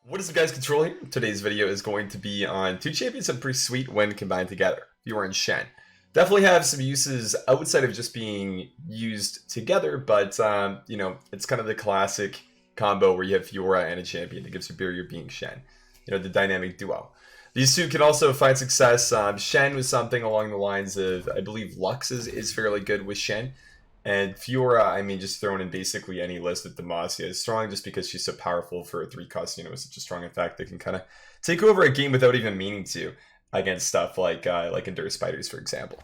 What is up, guys? Control here. Today's video is going to be on two champions that are pretty sweet when combined together. Fiora and Shen. Definitely have some uses outside of just being used together, but you know, it's kind of the classic combo where you have Fiora and a champion that gives you barrier being Shen. You know, the dynamic duo. These two can also find success. Shen was something along the lines of, I believe Lux is fairly good with Shen. And Fiora, I mean, just thrown in basically any list that Demacia is strong just because she's so powerful for a 3-cost, you know, with such a strong effect that can kind of take over a game without even meaning to against stuff like Endure Spiders, for example.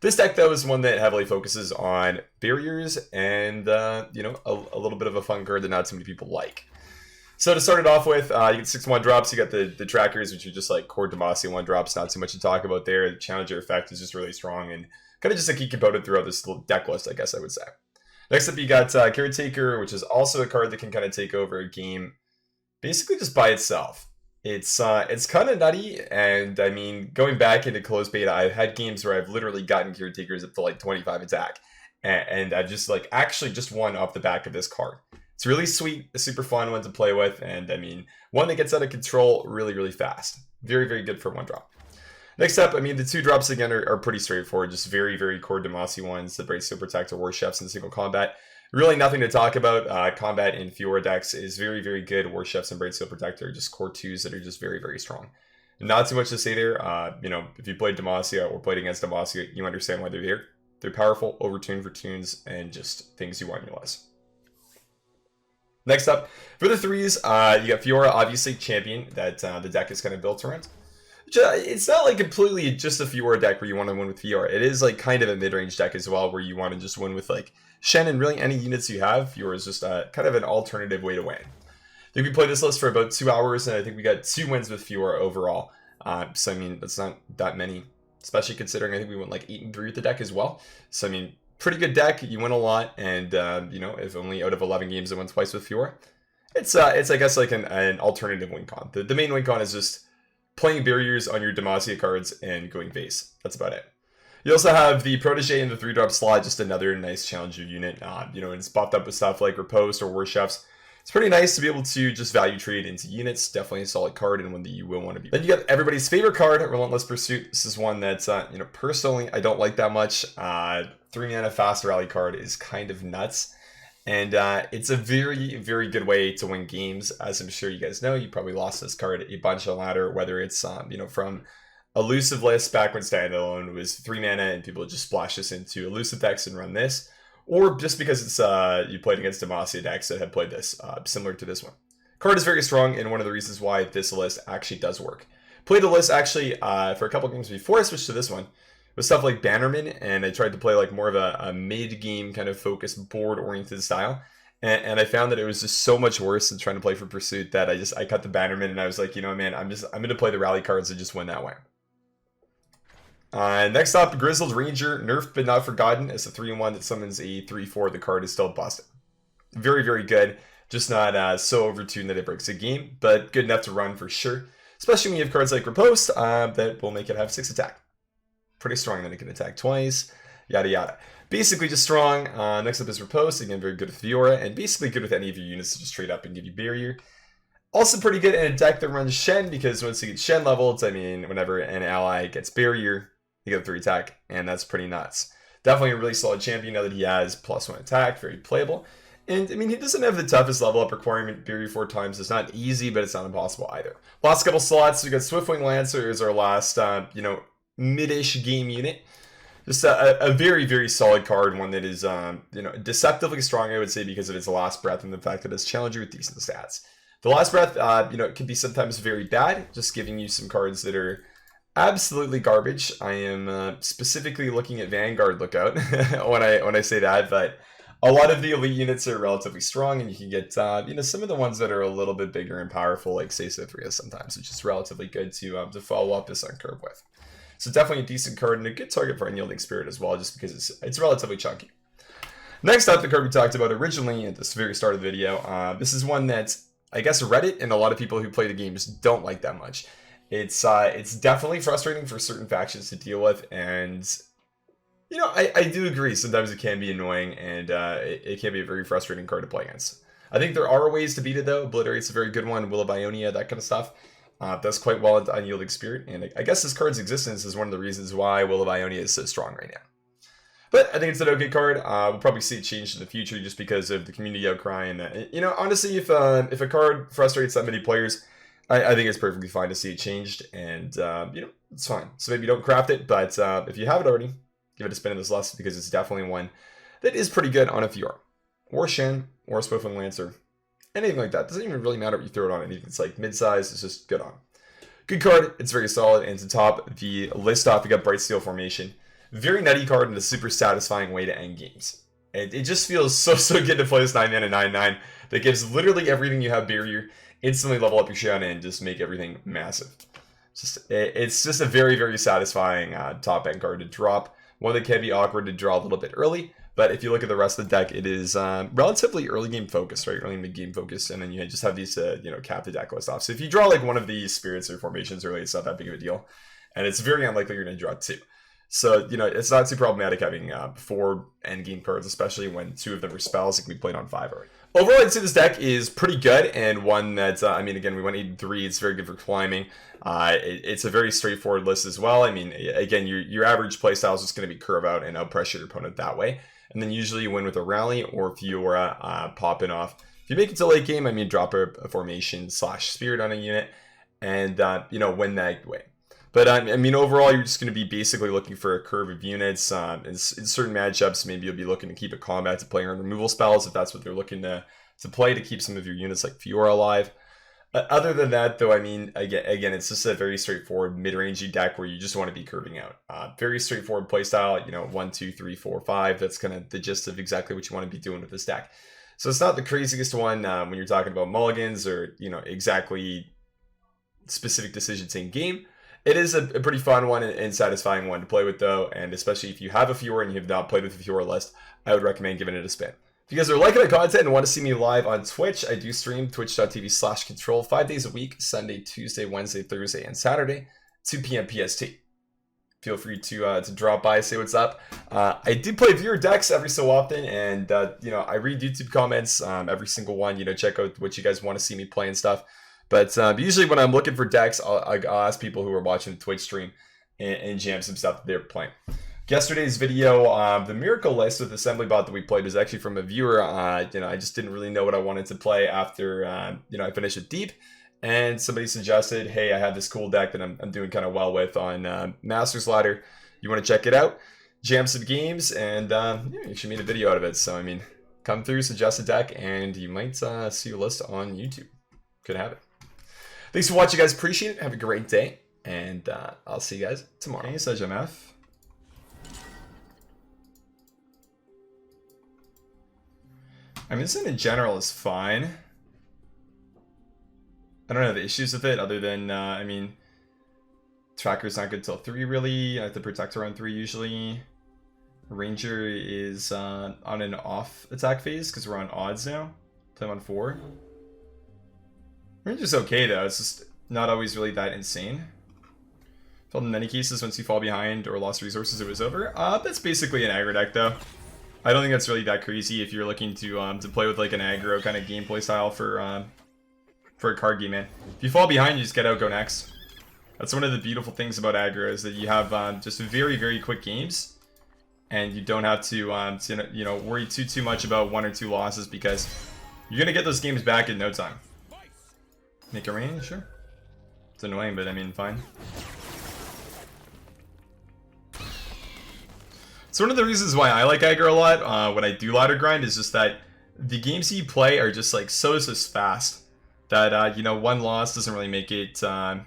This deck, though, is one that heavily focuses on barriers and, you know, a little bit of a fun card that not so many people like. So to start it off with, you get 6 1-drops, you got the trackers, which are just like core Demacia 1-drops, not too much to talk about there. The Challenger effect is just really strong and kind of just a key component throughout this little deck list, I guess I would say. Next up, you got Caretaker, which is also a card that can kind of take over a game basically just by itself. It's kind of nutty, and I mean, going back into closed beta, I've had games where I've literally gotten Caretakers up to like 25 attack, and I've just like actually just won off the back of this card. It's really sweet, a super fun one to play with, and I mean, one that gets out of control really, really fast. Very, very good for 1-drop. Next up, I mean, the 2-drops again are pretty straightforward, just very, very core Demacia ones, the Bracelet Protector, War Chefs, and single combat. Really nothing to talk about. Combat in Fiora decks is very, very good. War Chefs and Bracelet Protector, just core 2s that are just very, very strong. Not too much to say there. You know, if you played Demacia or played against Demacia, you understand why they're here. They're powerful, overtuned for tunes, and just things you want in your list. Next up, for the 3s, you got Fiora, obviously champion that the deck is kind of built around. It's not like completely just a Fiora deck where you want to win with Fiora. It is like kind of a mid-range deck as well where you want to just win with like Shen and really any units you have. Fiora is just kind of an alternative way to win. I think we played this list for about 2 hours and I think we got 2 wins with Fiora overall. So I mean, that's not that many, especially considering I think we went like 8-3 with the deck as well. So I mean, pretty good deck. You win a lot, and you know, if only out of 11 games it went twice with Fiora. It's I guess like an alternative win con. The main win con is just playing barriers on your Demacia cards and going base. That's about it. You also have the Protege in the 3-drop slot, just another nice challenger unit. You know, it's buffed up with stuff like Riposte or War Chefs. It's pretty nice to be able to just value trade into units. Definitely a solid card and one that you will want to be. Then you got everybody's favorite card, Relentless Pursuit. This is one that, you know, personally, I don't like that much. 3-mana fast rally card is kind of nuts. And it's a very, very good way to win games. As I'm sure you guys know, you probably lost this card a bunch on ladder, whether it's, you know, from elusive list back when standalone was 3 mana and people just splash this into elusive decks and run this, or just because it's you played against Demacia decks that have played this, similar to this one. Card is very strong, and one of the reasons why this list actually does work. Played the list actually for a couple games before I switched to this one. With stuff like Bannerman, and I tried to play like more of a mid-game kind of focused board-oriented style, and I found that it was just so much worse than trying to play for Pursuit that I cut the Bannerman, and I was like, you know, man, I'm gonna play the rally cards and just win that way. Next up, Grizzled Ranger, nerfed but not forgotten. It's a 3-1 that summons a 3-4. The card is still busted. Very, very good. Just not so overtuned that it breaks a game, but good enough to run for sure. Especially when you have cards like Riposte that will make it have 6 attack. Pretty strong that it can attack twice, yada yada. Basically just strong. Next up is Riposte, again very good with Fiora, and basically good with any of your units to just trade up and give you barrier. Also pretty good in a deck that runs Shen, because once you get Shen leveled, I mean, whenever an ally gets barrier, you get a 3 attack, and that's pretty nuts. Definitely a really solid champion now that he has +1 attack, very playable. And I mean, he doesn't have the toughest level up requirement. Barrier 4 times is not easy, but it's not impossible either. Last couple slots, we got Swiftwing Lancer is our last, you know, mid-ish game unit. Just a very, very solid card, one that is, you know, deceptively strong, I would say, because of its last breath and the fact that it's challenger with decent stats. The last breath, you know, it can be sometimes very bad, just giving you some cards that are absolutely garbage. I am specifically looking at Vanguard Lookout when I say that, but a lot of the elite units are relatively strong, and you can get, you know, some of the ones that are a little bit bigger and powerful, like say Cythria sometimes, which is relatively good to follow up this on curve with. So definitely a decent card and a good target for Unyielding Spirit as well, just because it's relatively chunky. Next up, the card we talked about originally at the very start of the video. This is one that I guess Reddit and a lot of people who play the game just don't like that much. It's definitely frustrating for certain factions to deal with, and you know, I do agree sometimes it can be annoying, and it can be a very frustrating card to play against. I think there are ways to beat it though. Obliterate's a very good one. Will of Ionia, that kind of stuff. Does quite well into Unyielding Spirit, and I guess this card's existence is one of the reasons why Will of Ionia is so strong right now. But I think it's an okay card. We'll probably see it change in the future just because of the community outcry. And, you know, honestly, if a card frustrates that many players, I think it's perfectly fine to see it changed. And, you know, it's fine. So maybe don't craft it, but if you have it already, give it a spin in this list because it's definitely one that is pretty good on a Fiora. Or Shen, or a Swiftwing Lancer. Anything like that. Doesn't even really matter what you throw it on. Anything that's like mid-size, it's just good on. Good card. It's very solid. And to top the list off, we got Brightsteel Formation. Very nutty card and a super satisfying way to end games. And it just feels so good to play this 9-mana 9/9 that gives literally everything you have barrier, instantly level up your Shen and just make everything massive. It's just a very satisfying top end card to drop. One that can be awkward to draw a little bit early, but if you look at the rest of the deck, it is relatively early game focused, right? Early mid game focused, and then you just have these you know, cap the deck list off. So if you draw like one of these spirits or formations early, it's not that big of a deal, and it's very unlikely you're going to draw two. So, you know, it's not too problematic having 4 endgame cards, especially when 2 of them are spells that can be played on 5 already. Overall, I'd say this deck is pretty good, and one that, I mean, again, we went 8-3, it's very good for climbing. It's a very straightforward list as well. I mean, again, your average playstyle is just going to be curve out and out-pressure your opponent that way. And then usually you win with a rally or Fiora popping off. If you make it to late game, I mean, drop a formation / spirit on a unit and, you know, win that way. But I mean, overall, you're just going to be basically looking for a curve of units. In certain matchups, maybe you'll be looking to keep a combat to play on removal spells if that's what they're looking to play to keep some of your units like Fiora alive. Other than that, though, I mean, again, it's just a very straightforward mid-rangey deck where you just want to be curving out. Very straightforward playstyle, you know, 1, 2, 3, 4, 5. That's kind of the gist of exactly what you want to be doing with this deck. So it's not the craziest one when you're talking about mulligans or, you know, exactly specific decisions in game. It is a pretty fun one and satisfying one to play with, though, and especially if you have a Fiora and you have not played with the Fiora list, I would recommend giving it a spin. If you guys are liking the content and want to see me live on Twitch, I do stream twitch.tv/control 5 days a week, Sunday, Tuesday, Wednesday, Thursday, and Saturday, 2 p.m. PST. Feel free to drop by, say what's up. I do play viewer decks every so often, and you know, I read YouTube comments, every single one. You know, check out what you guys want to see me play and stuff. But usually when I'm looking for decks, I'll ask people who are watching the Twitch stream and jam some stuff that they're playing. Yesterday's video, the Miracle list with Assembly Bot that we played was actually from a viewer. You know, I just didn't really know what I wanted to play after you know, I finished with Deep, and somebody suggested, hey, I have this cool deck that I'm doing kind of well with on Master's Ladder. You want to check it out? Jam some games, and yeah, you should make a video out of it. So I mean, come through, suggest a deck, and you might see a list on YouTube. Could have it. Thanks for watching, guys. Appreciate it. Have a great day, and I'll see you guys tomorrow. Hey, says MF. I mean, this in general is fine. I don't have the issues with it other than, I mean, Tracker's not good till 3, really. I have to Protector on 3 usually. Ranger is on an off attack phase because we're on odds now. Play him on 4. Ranger's okay though, it's just not always really that insane. Felt in many cases once you fall behind or lost resources it was over. That's basically an aggro deck though. I don't think that's really that crazy if you're looking to play with like an aggro kind of gameplay style for a card game, man. If you fall behind, you just get out, go next. That's one of the beautiful things about aggro is that you have just very quick games, and you don't have to you know, worry too much about 1 or 2 losses because you're gonna get those games back in no time. Make a rain, sure. It's annoying, but I mean, fine. It's one of the reasons why I like aggro a lot when I do ladder grind is just that the games you play are just like so fast that you know, 1 loss doesn't really make it feel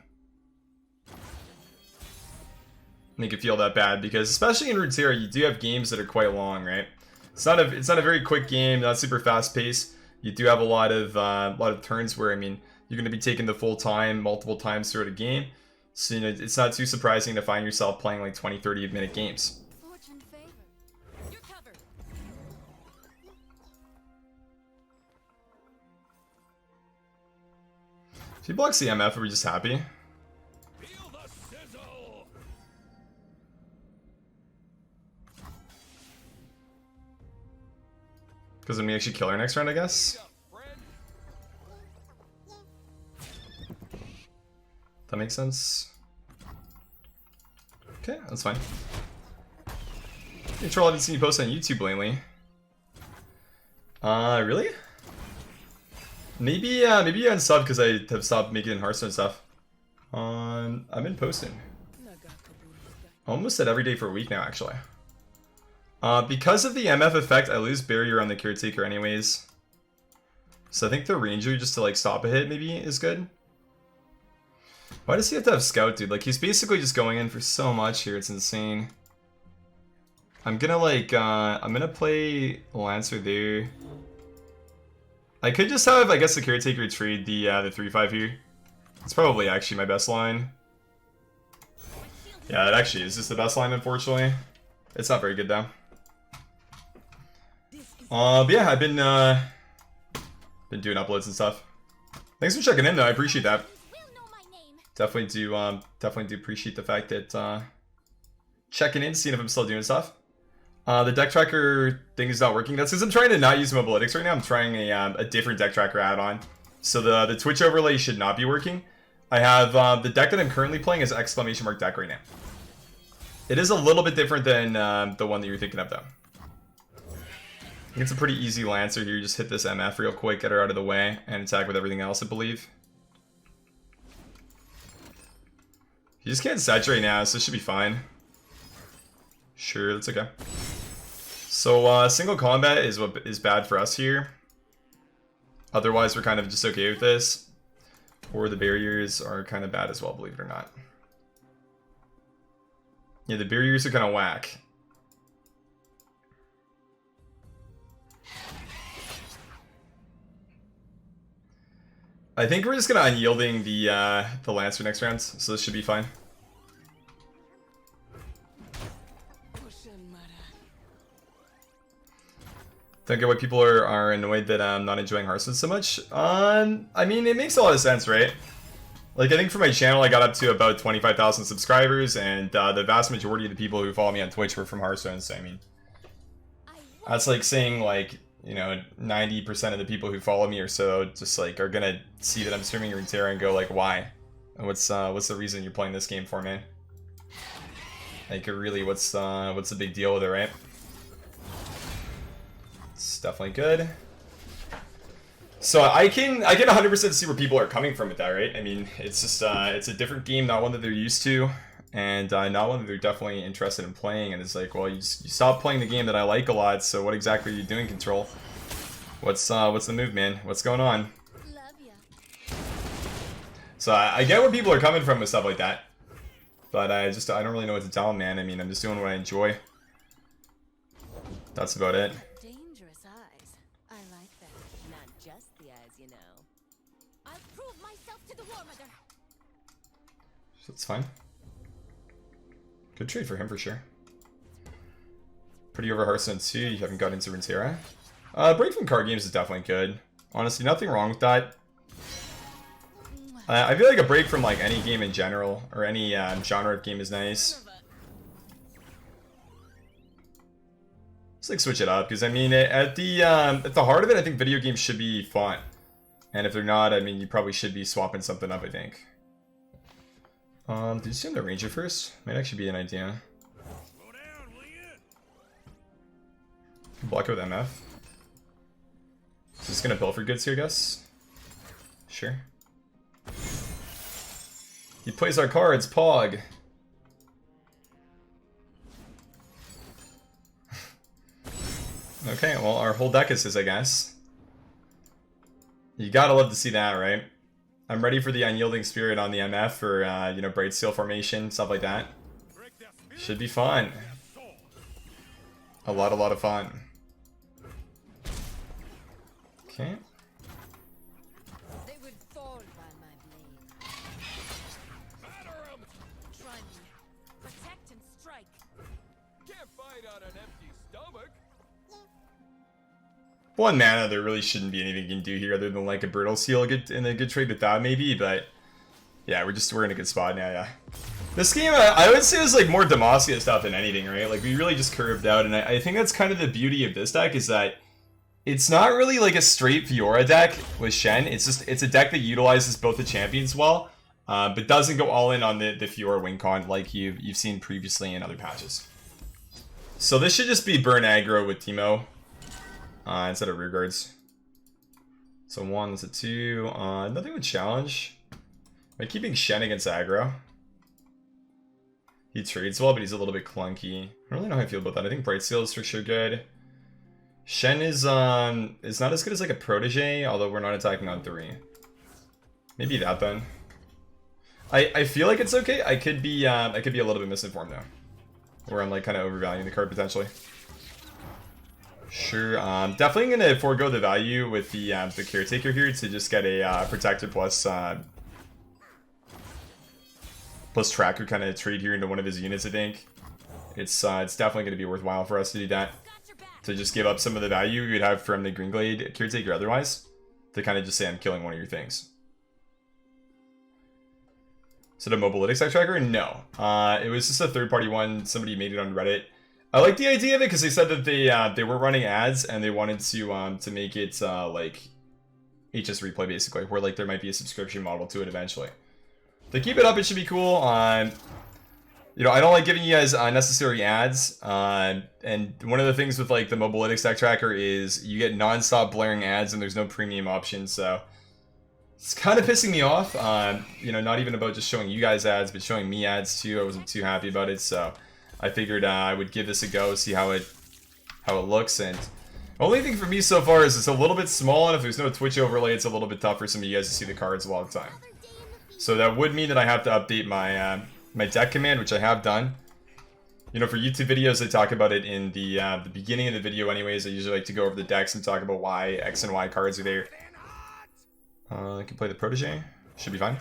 that bad, because especially in Runeterra you do have games that are quite long, right? It's not a very quick game, not super fast paced. You do have a lot of turns where, I mean, you're going to be taking the full time multiple times throughout a game, so you know, it's not too surprising to find yourself playing like 20-30 minute games. If he blocks the MF, are we just happy? Because then we actually kill her next round, I guess. makes sense. Okay, that's fine. Control, I haven't seen you post on YouTube lately. Really? Maybe maybe you unsub because I have stopped making Hearthstone stuff. I've been posting. Almost at every day for a week now, actually. Because of the MF effect, I lose barrier on the caretaker anyways. So I think the ranger just to like stop a hit maybe is good. Why does he have to have scout, dude? Like he's basically just going in for so much here, it's insane. I'm gonna like I'm gonna play Lancer there. I could just have, I guess, the caretaker trade the 3/5 here. It's probably actually my best line. Yeah, it actually is just the best line, unfortunately. It's not very good though. But yeah, I've been doing uploads and stuff. Thanks for checking in though, I appreciate that. Definitely do appreciate the fact that checking in, seeing if I'm still doing stuff. The deck tracker thing is not working. That's because I'm trying to not use Mobalytics right now. I'm trying a different deck tracker add-on. So the Twitch overlay should not be working. I have the deck that I'm currently playing is exclamation mark deck right now. It is a little bit different than the one that you're thinking of though. I think it's a pretty easy Lancer here. Just hit this MF real quick, get her out of the way, and attack with everything else, I believe. You just can't saturate now, so it should be fine. Sure, that's okay. So single combat is what is bad for us here. Otherwise, we're kind of just okay with this. Or the barriers are kind of bad as well, believe it or not. Yeah, the barriers are kind of whack. I think we're just gonna unyielding the Lancer next round, so this should be fine. Don't get why people are annoyed that I'm not enjoying Hearthstone so much. I mean, it makes a lot of sense, right? Like, I think for my channel, I got up to about 25,000 subscribers, and the vast majority of the people who follow me on Twitch were from Hearthstone, so I mean, that's like saying, like, you know, 90% of the people who follow me or so just like are gonna see that I'm streaming Runeterra and go like, why? And what's the reason you're playing this game for, man? Like, really, what's the big deal with it, right? It's definitely good. So I can 100% see where people are coming from with that, right? I mean, it's just it's a different game, not one that they're used to, and not one that they're definitely interested in playing. And it's like, well, you stopped playing the game that I like a lot, so what exactly are you doing, Control? What's the move, man? What's going on? So I get where people are coming from with stuff like that, but I don't really know what to tell them, man. I mean, I'm just doing what I enjoy. That's about it. Dangerous eyes. I like that. Not just the eyes, you know. I'll prove myself to the War Mother. That's fine. Good trade for him for sure. Pretty over Hearthstone 2. You haven't got into Runeterra. Break from card games is definitely good. Honestly, nothing wrong with that. I feel like a break from like any game in general or any genre of game is nice. Just like switch it up, because I mean, at the heart of it, I think video games should be fun. And if they're not, I mean, you probably should be swapping something up, I think. Did you assume the ranger first? Might actually be an idea. Block it with MF. Just gonna bill for goods here, I guess. Sure. He plays our cards, Pog. Okay, well, our whole deck is his, I guess. You gotta love to see that, right? I'm ready for the Unyielding Spirit on the MF for, you know, Bright Steel formation, stuff like that. Should be fun. A lot of fun. Okay. They would fall by my blade. Batter 'em! Try me. Protect and strike. Can't fight on an empty stomach. One mana, there really shouldn't be anything you can do here other than like a Brittle Seal in a good trade with that maybe, but yeah, we're in a good spot now, yeah. This game, I would say, is like more Demacia stuff than anything, right? Like, we really just curved out, and I think that's kind of the beauty of this deck, is that it's not really like a straight Fiora deck with Shen. It's a deck that utilizes both the champions well. but doesn't go all in on the Fiora win con like you've seen previously in other patches. So this should just be burn aggro with Teemo instead of rear guards. So 1, that's a 2. Nothing with challenge. Am I keeping Shen against aggro? He trades well, but he's a little bit clunky. I don't really know how I feel about that. I think Bright Seal is for sure good. Shen is not as good as like a protege, although we're not attacking on 3. Maybe that then. I feel like it's okay. I could be a little bit misinformed though, where I'm like kind of overvaluing the card potentially. Sure, definitely gonna forego the value with the caretaker here to just get a protector plus tracker kind of trade here into one of his units. I think it's definitely gonna be worthwhile for us to do that, to just give up some of the value you would have from the Green Glade caretaker otherwise, to kind of just say I'm killing one of your things. Is it a mobility tracker? No. It was just a third-party one. Somebody made it on Reddit. I like the idea of it because they said that they were running ads and they wanted to make it like HS replay basically, where like there might be a subscription model to it eventually. To keep it up, it should be cool. You know, I don't like giving you guys unnecessary ads. And one of the things with like the mobility tracker is you get non-stop blaring ads and there's no premium option, so it's kind of pissing me off. You know, not even about just showing you guys ads, but showing me ads too. I wasn't too happy about it, so I figured I would give this a go, see how it looks. And the only thing for me so far is it's a little bit small, and if there's no Twitch overlay, it's a little bit tough for some of you guys to see the cards a lot of the time. So that would mean that I have to update my my deck command, which I have done. You know, for YouTube videos, I talk about it in the beginning of the video anyways. I usually like to go over the decks and talk about why X and Y cards are there. I can play the protege. Should be fine.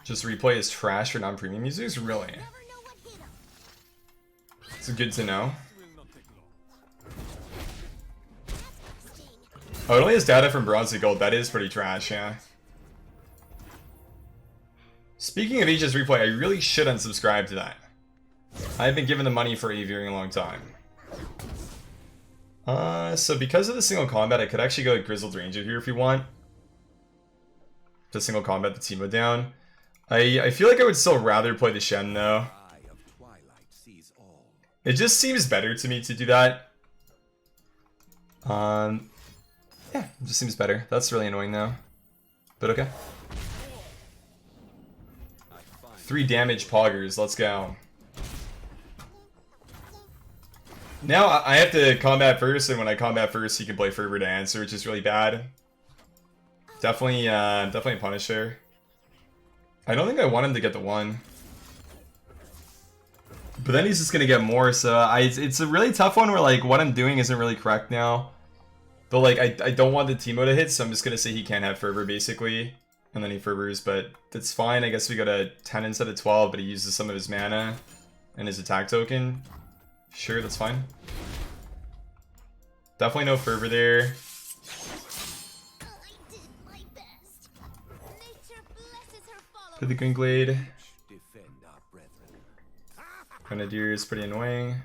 Just replay is trash for non-premium users? Really? It's good to know. Oh, it only has data from bronze to gold. That is pretty trash, yeah. Speaking of HS replay, I really should unsubscribe to that. I've been given the money for a very long time. So because of the single combat, I could actually go Grizzled Ranger here if you want. To single combat the Teemo down. I feel like I would still rather play the Shen though. It just seems better to me to do that. Yeah, it just seems better. That's really annoying though. But okay. 3 damage poggers, let's go. Now I have to combat first, and when I combat first, he can play Fervor to answer, which is really bad. Definitely a Punisher. I don't think I want him to get the 1. But then he's just gonna get more, so it's a really tough one where like what I'm doing isn't really correct now. But like I don't want the Teemo to hit, so I'm just gonna say he can't have Fervor basically. And then he Fervors, but that's fine. I guess we got a 10 instead of 12, but he uses some of his mana and his attack token. Sure, that's fine. Definitely no Fervor there. For the Green Glade. Grenadier is pretty annoying.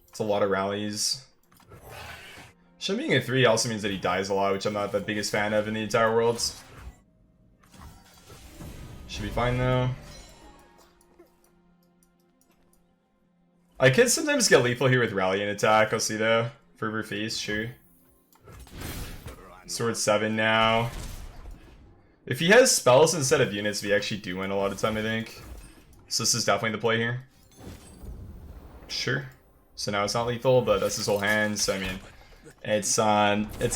It's a lot of rallies. Shen being a 3 also means that he dies a lot, which I'm not the biggest fan of in the entire world. Should be fine though. I could sometimes get lethal here with rally and attack, I'll see though. Fervor face, sure. Sword 7 now. If he has spells instead of units, we actually do win a lot of time, I think. So this is definitely the play here. Sure. So now it's not lethal, but that's his whole hand, so I mean, it's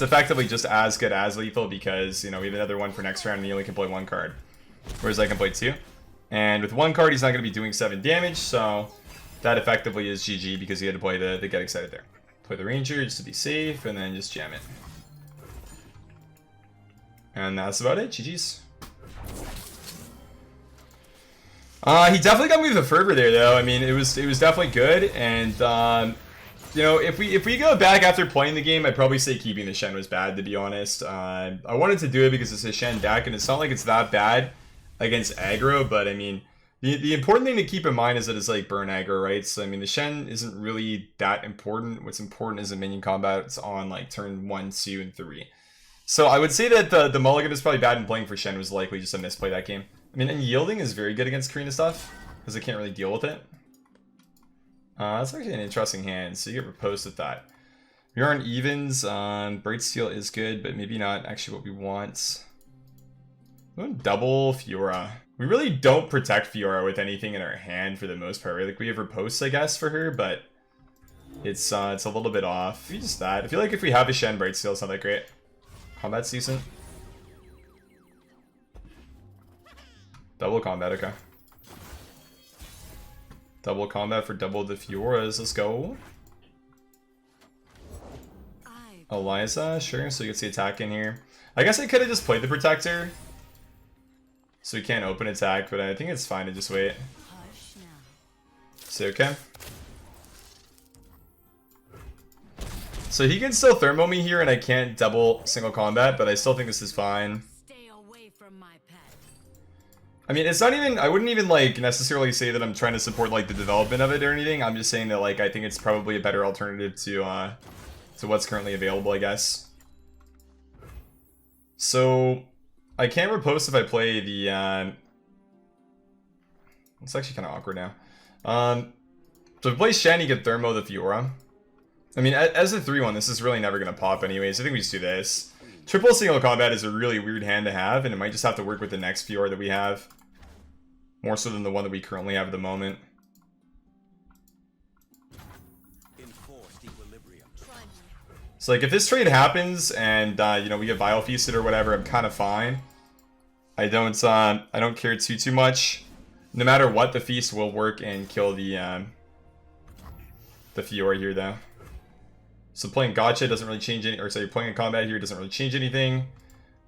effectively just as good as lethal because, you know, we have another one for next round and he only can play 1 card. Whereas I can play 2. And with 1 card, he's not going to be doing 7 damage, so that effectively is GG because he had to play the Get Excited there. Play the Ranger just to be safe, and then just jam it. And that's about it. GG's. He definitely got me with a Fervor there, though. I mean, it was definitely good, and you know, if we go back after playing the game, I'd probably say keeping the Shen was bad, to be honest. I wanted to do it because it's a Shen deck, and it's not like it's that bad against aggro, but I mean, The important thing to keep in mind is that it's like burn aggro, right? So I mean the Shen isn't really that important. What's important is the minion combat. It's on like turn 1, 2, and 3. So I would say that the mulligan is probably bad, and playing for Shen was likely just a misplay that game. I mean, and yielding is very good against Karina stuff because it can't really deal with it. That's actually an interesting hand, so you get riposte with that. You're on evens. Bright Steel is good, but maybe not actually what we want. We want double Fiora. We really don't protect Fiora with anything in our hand for the most part, right? Like we have riposte, I guess, for her, but it's a little bit off. Maybe just that. I feel like if we have a Shen, Bright Steel, it's not that great. Combat's decent. Double combat, okay. Double combat for double the Fioras. Let's go. Eliza, sure. So you gets the attack in here. I guess I could have just played the Protector. So we can't open attack, but I think it's fine to just wait. So, okay. So he can still thermo me here and I can't double single combat, but I still think this is fine. Stay away from my pet. I mean, it's not even, I wouldn't even like necessarily say that I'm trying to support like the development of it or anything. I'm just saying that like I think it's probably a better alternative to what's currently available, I guess. So I can't riposte if I play the it's actually kind of awkward now. So if I play Shen, he could thermo the Fiora. I mean, as a 3-1, this is really never going to pop anyways. I think we just do this. Triple single combat is a really weird hand to have, and it might just have to work with the next Fiora that we have. More so than the one that we currently have at the moment. So like if this trade happens and you know, we get Vile Feasted or whatever, I'm kind of fine. I don't care too much. No matter what, the feast will work and kill the Fiora here though. So playing Gotcha doesn't really change any, or sorry, playing a combat here doesn't really change anything.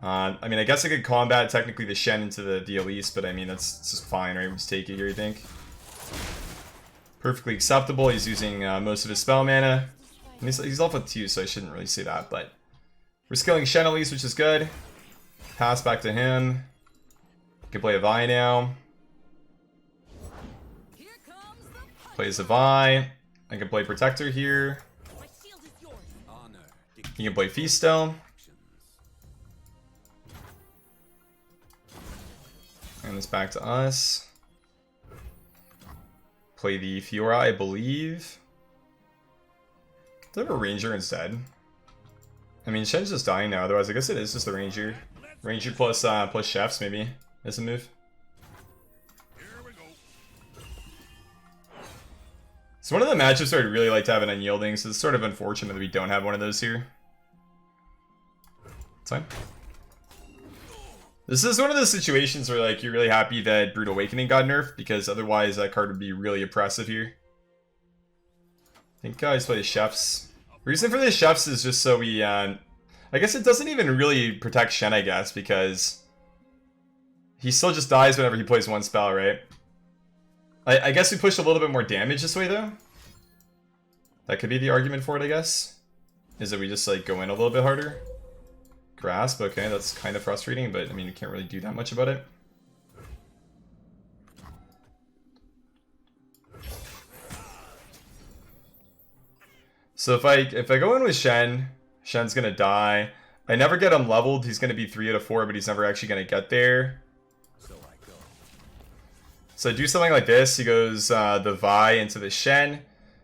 I mean, I guess I could combat technically the Shen into the Elise, but I mean that's just fine, right? We just take it here, I think. Perfectly acceptable. He's using most of his spell mana. And he's off with 2, so I shouldn't really say that, but we're scaling Shen at least, which is good. Pass back to him. Can play a Vi now. Plays a Vi. I can play Protector here. He can play Fisto. And it's back to us. Play the Fiora, I believe. Do I have a Ranger instead? I mean, Shen's just dying now, otherwise I guess it is just the Ranger. Ranger plus Chefs, maybe, as a move. So one of the matchups where I'd really like to have an Unyielding, so it's sort of unfortunate that we don't have one of those here. It's fine. This is one of those situations where like you're really happy that Brute Awakening got nerfed, because otherwise that card would be really oppressive here. I think I just play the Chefs. Reason for the Chefs is just so we, I guess it doesn't even really protect Shen, I guess, because he still just dies whenever he plays one spell, right? I guess we push a little bit more damage this way, though. That could be the argument for it, I guess. Is that we just, like, go in a little bit harder. Grasp, okay, that's kind of frustrating, but, I mean, you can't really do that much about it. So if I go in with Shen, Shen's gonna die. I never get him leveled. He's gonna be 3 out of 4, but he's never actually gonna get there. So I do something like this. He goes the Vi into the Shen.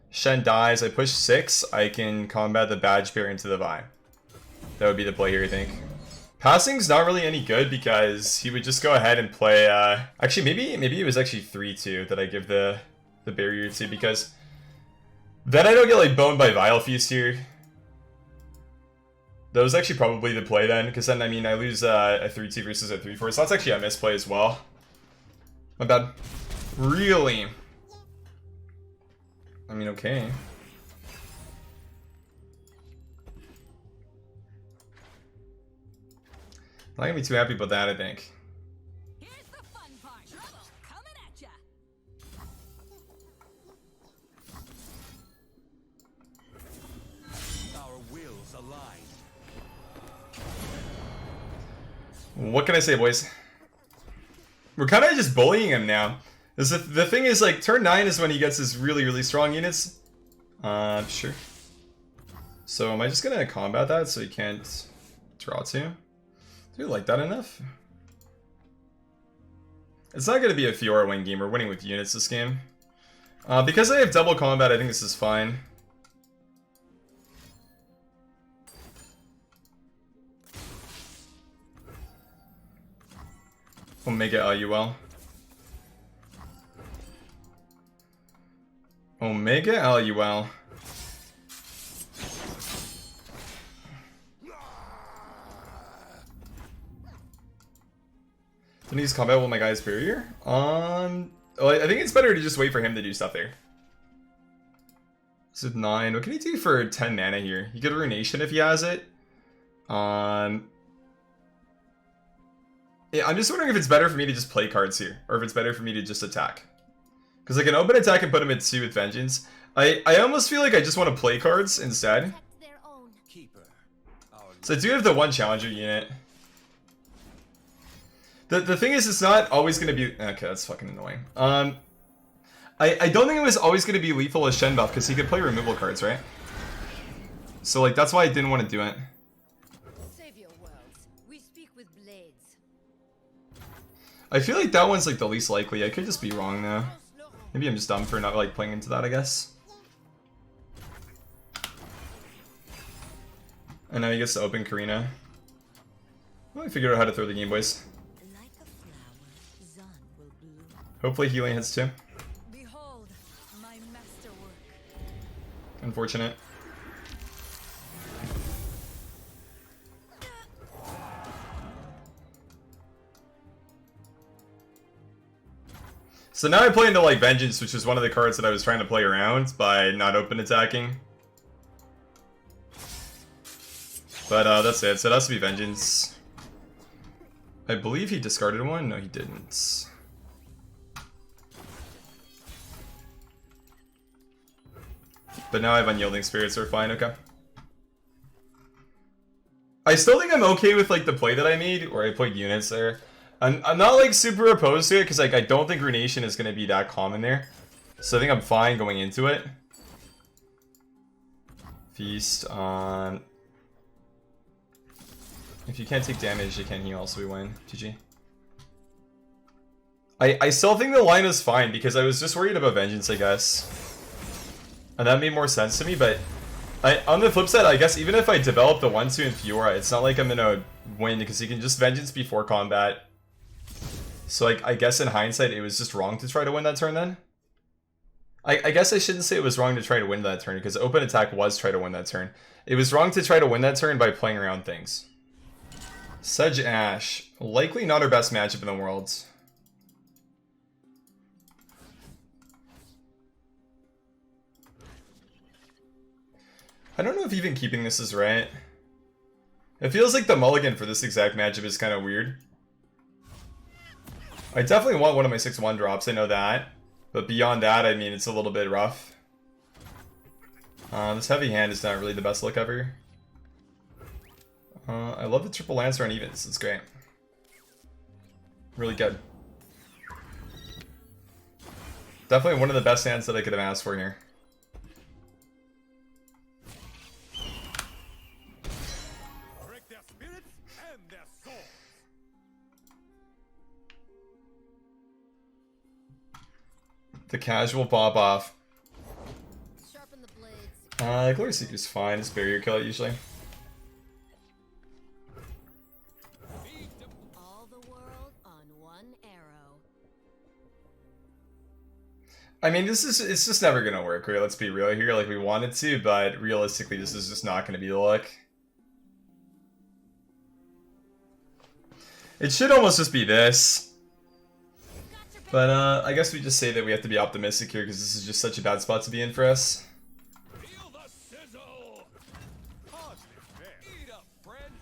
Shen dies. I push 6. I can combat the Badge Bear into the Vi. That would be the play here, I think. Passing's not really any good because he would just go ahead and play. Actually, maybe it was actually 3-2 that I give the barrier to, because then I don't get like boned by Vile Feast here. That was actually probably the play then, because then I mean I lose a 3-2 versus a 3-4, so that's actually a misplay as well. My bad. Really? I mean, okay. I'm not gonna be too happy about that, I think. Here's the fun part. Trouble coming at ya. Our wills align. What can I say, boys? We're kind of just bullying him now. The thing is, like, turn 9 is when he gets his really, really strong units. Sure. So am I just gonna combat that so he can't draw 2? Do you like that enough? It's not gonna be a Fiora win game. We're winning with units this game. Because I have double combat, I think this is fine. Omega LUL. Omega LUL. Didn't use combat while my guy's barrier? Well, I think it's better to just wait for him to do stuff there. This is 9. What can he do for 10 mana here? He could Runation if he has it. Yeah, I'm just wondering if it's better for me to just play cards here, or if it's better for me to just attack. Because I can open attack and put him at 2 with Vengeance. I almost feel like I just want to play cards instead. So I do have the 1 Challenger unit. The thing is, it's not always going to be... Okay, that's fucking annoying. I don't think it was always going to be lethal as Shen buff, because he could play removal cards, right? So, like, that's why I didn't want to do it. Save your worlds. We speak with blades. I feel like that one's, like, the least likely. I could just be wrong, though. Maybe I'm just dumb for not, like, playing into that, I guess. And now he gets to open Karina. Well, I figured out how to throw the game, boys. Hopefully healing hits too. Behold my masterwork. Unfortunate. So now I play into like Vengeance, which is one of the cards that I was trying to play around by not open attacking. But that's it. So it has to be Vengeance. I believe he discarded one. No, he didn't. But now I have Unyielding Spirits, so we're fine, okay. I still think I'm okay with like the play that I made, where I put units there. I'm not like super opposed to it, because like I don't think Runation is going to be that common there. So I think I'm fine going into it. Feast on... If you can't take damage, you can't heal, so we win. GG. I still think the line is fine, because I was just worried about Vengeance, I guess. And that made more sense to me, but on the flip side, I guess even if I develop the 1-2 in Fiora, it's not like I'm gonna win, because he can just Vengeance before combat. So like, I guess in hindsight, it was just wrong to try to win that turn then? I guess I shouldn't say it was wrong to try to win that turn, because open attack was try to win that turn. It was wrong to try to win that turn by playing around things. Sedge Ash. Likely not our best matchup in the world. I don't know if even keeping this is right. It feels like the mulligan for this exact matchup is kind of weird. I definitely want one of my 6/1 drops, I know that. But beyond that, I mean, it's a little bit rough. This heavy hand is not really the best look ever. I love the triple lancer on evens, it's great. Really good. Definitely one of the best hands that I could have asked for here. The casual pop off. Sharpen the blades. Glory Seeker's fine. It's barrier kill it usually. All the world on one arrow. I mean, it's just never gonna work, right? Let's be real here. Like, we wanted to, but realistically, this is just not gonna be the look. It should almost just be this. But I guess we just say that we have to be optimistic here, because this is just such a bad spot to be in for us. Feel the sizzle. Eat up, friend.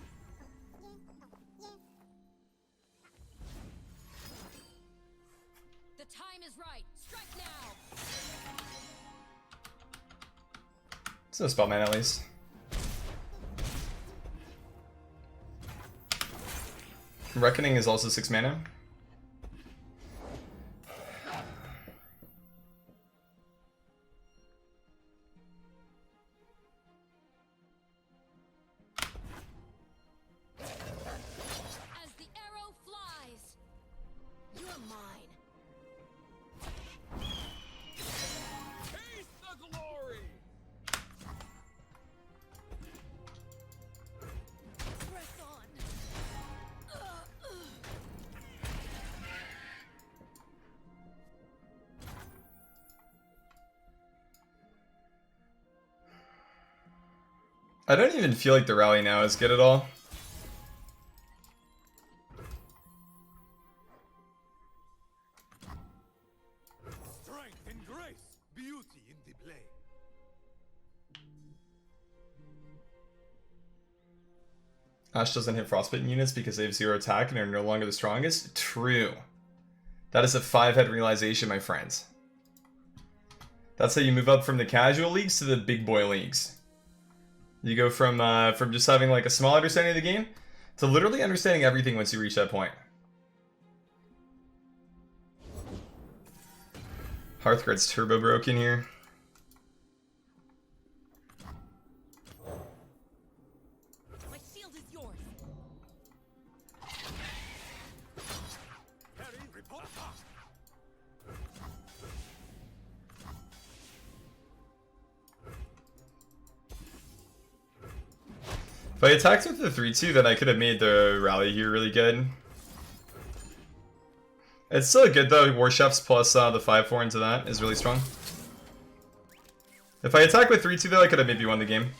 The time is right. Strike now. It's no spell man at least. Reckoning is also 6 mana. I don't even feel like the rally now is good at all. Strength and grace, beauty in the blade. Ash doesn't hit frostbitten units because they have 0 attack and are no longer the strongest. True. That is a 5-head realization, my friends. That's how you move up from the casual leagues to the big boy leagues. You go from just having like a small understanding of the game to literally understanding everything once you reach that point. Hearthguard's turbo broken here. My shield is yours. Harry, report. If I attacked with the 3-2, then I could have made the rally here really good. It's still good though. War Chefs plus the 5-4 into that is really strong. If I attack with 3-2 though, I could have maybe won the game.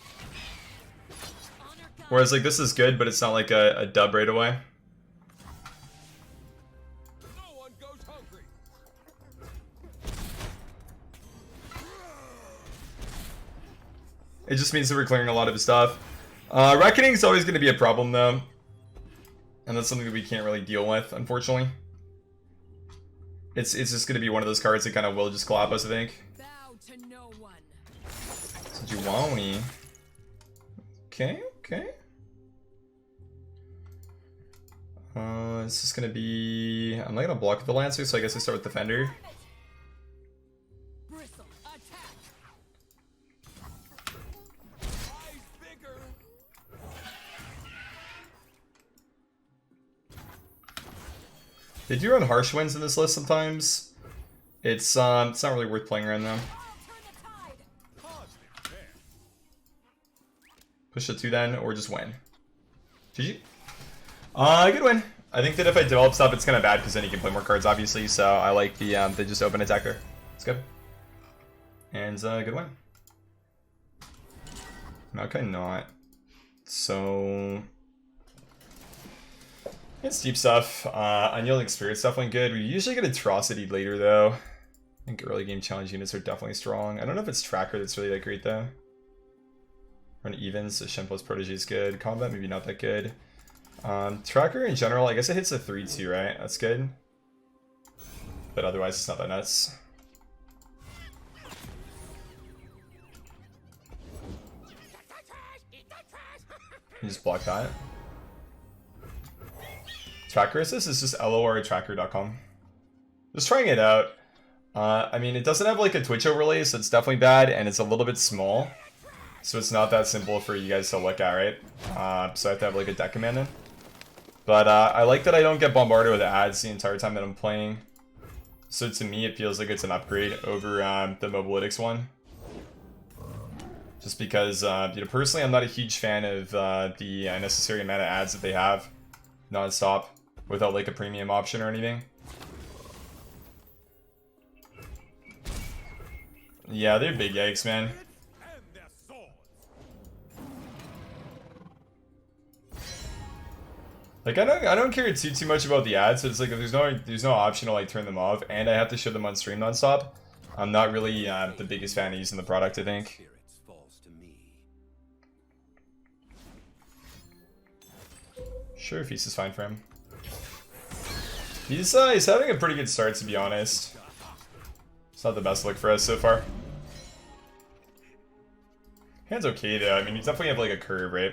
Whereas like this is good, but it's not like a dub right away. No one goes hungry. It just means that we're clearing a lot of his stuff. Reckoning is always going to be a problem though. And that's something that we can't really deal with, unfortunately. It's just going to be one of those cards that kind of will just clap us, I think. Bow to no one. So Juwani. Okay, okay. This is going to be... I'm not going to block with the Lancer, so I guess I start with Defender. Bristle, attack. Eyes bigger. They do run Harsh Winds in this list sometimes. It's not really worth playing around though. Turn the tide. Hardly fair. Push the 2 then, or just win. GG. Good win. I think that if I develop stuff, it's kind of bad because then you can play more cards, obviously. So I like the just open attack there. It's good. And good win. Okay, not. So it's deep stuff. Unyielding Spirit's definitely good. We usually get Atrocity later though. I think early game challenge units are definitely strong. I don't know if it's Tracker that's really that great though. Run evens, so Shen plus Protege is good. Combat maybe not that good. Tracker in general, I guess it hits a 3-2, right? That's good. But otherwise it's not that nuts. You just block that. Tracker Assist is just lortracker.com. Just trying it out. I mean, it doesn't have like a Twitch overlay, so it's definitely bad, and it's a little bit small. So it's not that simple for you guys to look at, right? So I have to have like a deck command in. But I like that I don't get bombarded with ads the entire time that I'm playing. So to me, it feels like it's an upgrade over the Mobalytics one. Just because, you know, personally, I'm not a huge fan of the unnecessary amount of ads that they have non-stop without like a premium option or anything. Yeah, they're big yikes, man. And their swords. Like I don't care too much about the ads. So it's like if there's no option to like turn them off, and I have to show them on stream non-stop. I'm not really the biggest fan of using the product, I think. Spirits falls to me. Sure, Feast is fine for him. He's having a pretty good start, to be honest. It's not the best look for us so far. Hand's okay though. I mean, you definitely have like a curve, right?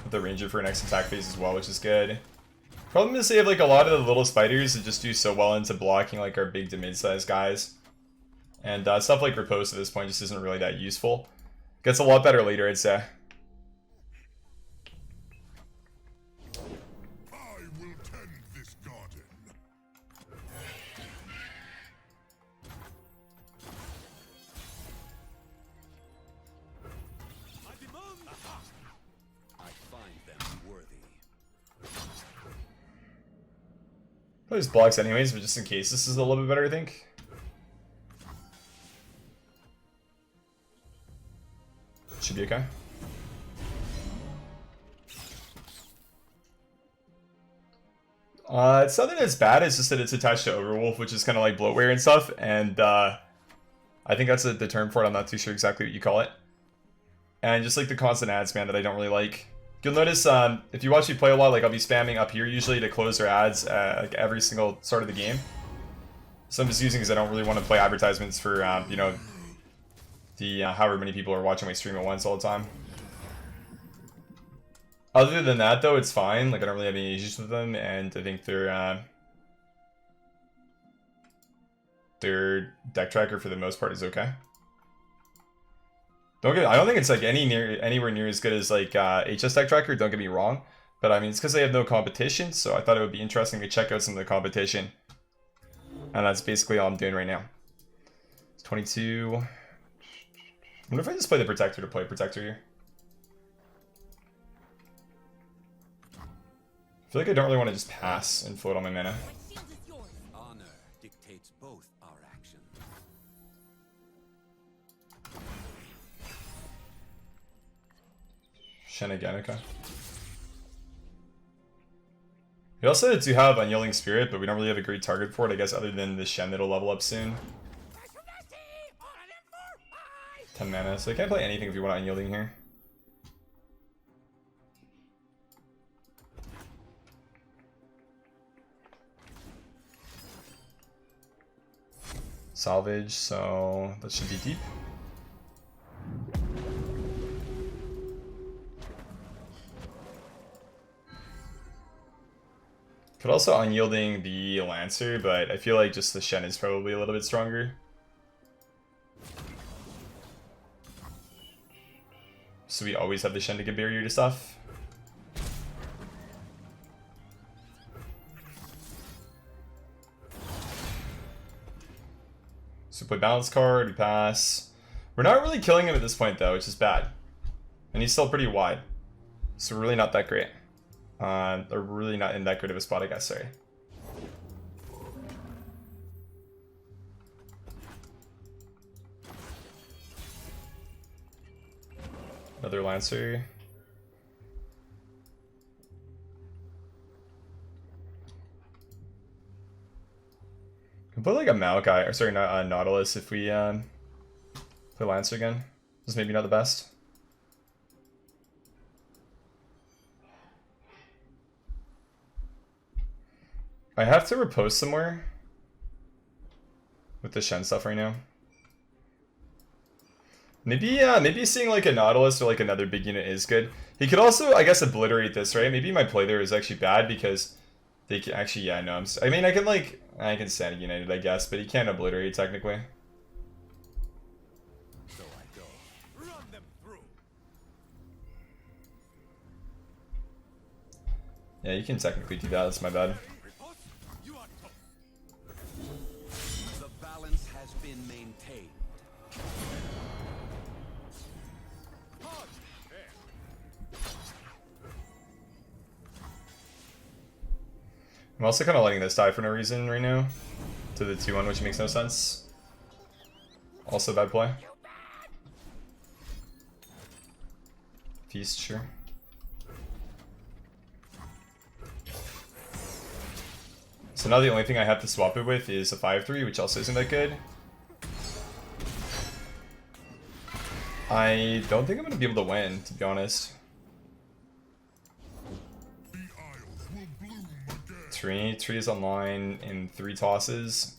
With the Ranger for next attack phase as well, which is good. Problem is they have like a lot of the little spiders that just do so well into blocking like our big to mid-sized guys. And stuff like Riposte at this point just isn't really that useful. Gets a lot better later, I'd say. I will tend this garden. I demand. Aha. I find them worthy. Probably just blocks anyways, but just in case this is a little bit better, I think. Should be okay. It's nothing as bad, it's just that it's attached to Overwolf, which is kind of like bloatware and stuff, and I think that's the term for it, I'm not too sure exactly what you call it. And just like the constant ads, man, that I don't really like. You'll notice if you watch me play a lot, like I'll be spamming up here usually to close their ads like every single start of the game. So I'm just using because I don't really want to play advertisements for, you know, the however many people are watching my stream at once all the time. Other than that, though, it's fine. Like, I don't really have any issues with them, and I think their deck tracker for the most part is okay. I don't think it's like anywhere near as good as like HS deck tracker. Don't get me wrong, but I mean it's because they have no competition. So I thought it would be interesting to check out some of the competition, and that's basically all I'm doing right now. It's 22. I wonder if I just play the Protector to play Protector here. I feel like I don't really want to just pass and float all my mana. Honor dictates both our actions. Shen again, okay. We also do have Unyielding Spirit, but we don't really have a great target for it, I guess, other than the Shen that'll level up soon. 10 mana, so I can't play anything if you want Unyielding here. Salvage, so that should be deep. Could also Unyielding the Lancer, but I feel like just the Shen is probably a little bit stronger. So we always have the Shen to give barrier to stuff. So we play balance card, we pass. We're not really killing him at this point though, which is bad. And he's still pretty wide. So we're really not that great. Or really not in that good of a spot, I guess, sorry. Another Lancer. We can put like a Maokai, or sorry, not Nautilus if we play Lancer again. This is maybe not the best. I have to repose somewhere with the Shen stuff right now. Maybe maybe seeing like a Nautilus or like another big unit is good. He could also, I guess, obliterate this, right? Maybe my play there is actually bad because they can actually, yeah, no, I mean, I can stand United, I guess, but he can't obliterate technically. So I go. Run them through. Yeah, you can technically do that. That's my bad. The balance has been maintained. I'm also kind of letting this die for no reason right now to the 2-1, which makes no sense. Also bad play. Feast, sure. So now the only thing I have to swap it with is a 5-3, which also isn't that good. I don't think I'm going to be able to win, to be honest. Tree is online in 3 tosses.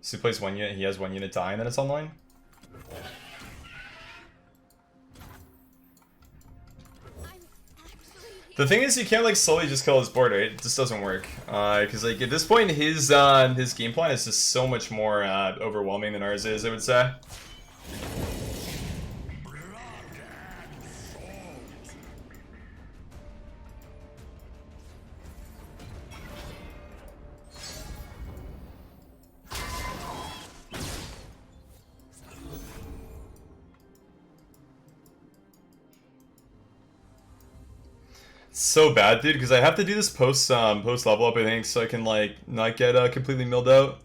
So he plays 1 unit, he has 1 unit die, and then it's online. The thing is, you can't like slowly just kill his board, right? It just doesn't work. Because like at this point, his game plan is just so much more overwhelming than ours is, I would say. So bad, dude, because I have to do this post level up, I think, so I can like not get completely milled out.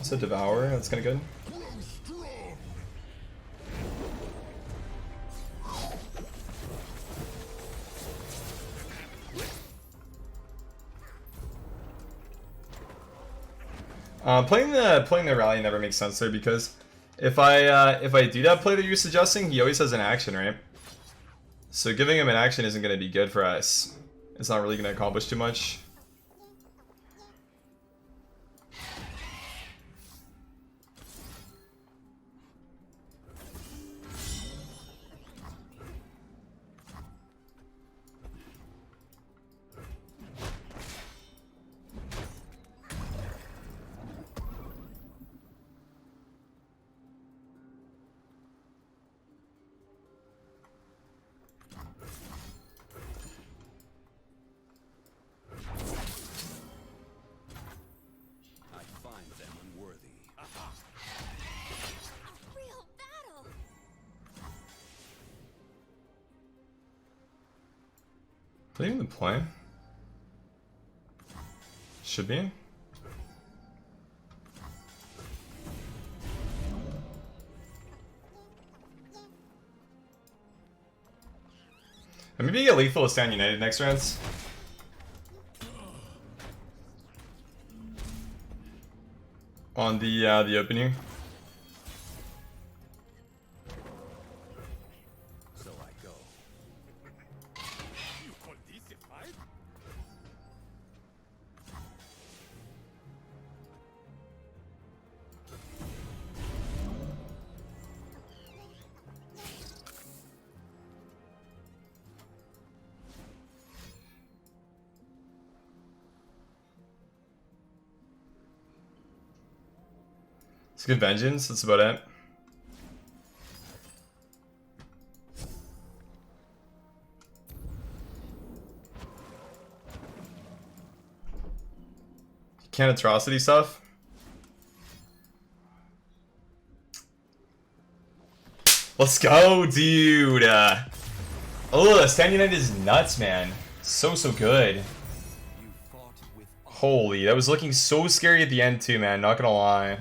It's a Devour, that's kind of good. Playing the rally never makes sense there because if I do that play that you're suggesting, he always has an action, right? So giving him an action isn't going to be good for us. It's not really going to accomplish too much. Putting the play. Should be. And maybe get lethal to stand united next rounds. On the opening. So I go. It's good vengeance, that's about it. Can't atrocity stuff. Let's go, dude. Oh, stand united is nuts, man. So good. Holy, that was looking so scary at the end too, man. Not gonna lie.